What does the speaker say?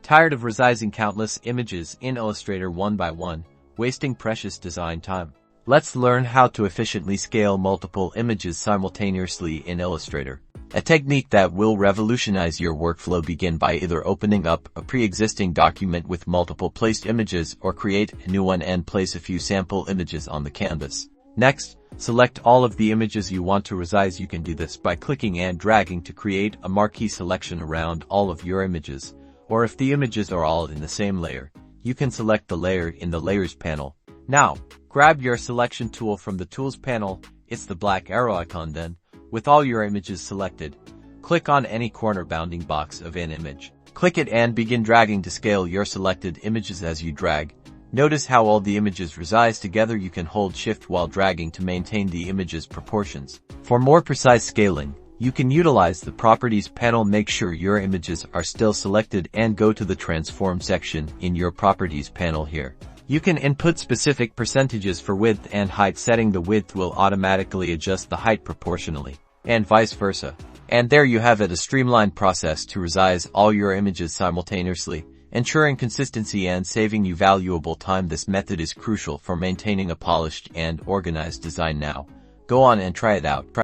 Tired of resizing countless images in Illustrator one by one, wasting precious design time? Let's learn how to efficiently scale multiple images simultaneously in Illustrator. A technique that will revolutionize your workflow. Begin by either opening up a pre-existing document with multiple placed images or create a new one and place a few sample images on the canvas. Next, select all of the images you want to resize. You can do this by clicking and dragging to create a marquee selection around all of your images. Or if the images are all in the same layer, you can select the layer in the Layers panel. Now, grab your selection tool from the Tools panel. It's the black arrow icon. Then, with all your images selected, click on any corner bounding box of an image. Click it and begin dragging to scale your selected images. As you drag, notice how all the images resize together. You can hold Shift while dragging to maintain the image's proportions. For more precise scaling, you can utilize the Properties panel. Make sure your images are still selected and go to the Transform section in your Properties panel. Here, you can input specific percentages for width and height. Setting the width will automatically adjust the height proportionally, and vice versa. And there you have it, a streamlined process to resize all your images simultaneously, ensuring consistency and saving you valuable time. This method is crucial for maintaining a polished and organized design. Now, go on and try it out.